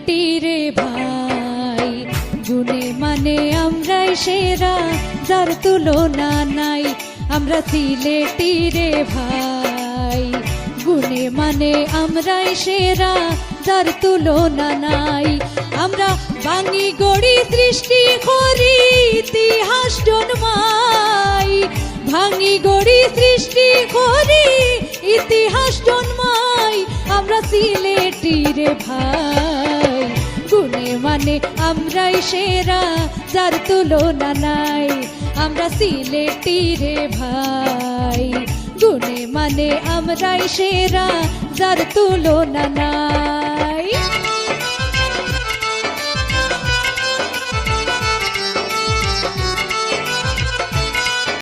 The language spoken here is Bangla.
সিলেটি রে ভাই, গুণে মানে আমরাই সেরা, যার তুলনা নাই। আমরা সিলেটি রে ভাই, গুণে মানে আমরাই সেরা, যার তুলনা নাই। আমরা বাঙি গড়ি সৃষ্টি করি, ইতিহাস জন্মাই। ভাঙি গড়ি সৃষ্টি করি, ইতিহাস জন্মাই। আমরা সিলেটি রে ভাই, গুণে মানে আমরাই সেরা, যার তুলনা নাই। আমরা সিলেটি রে ভাই, গুণে মানে আমরাই সেরা, যার তুলনা নাই।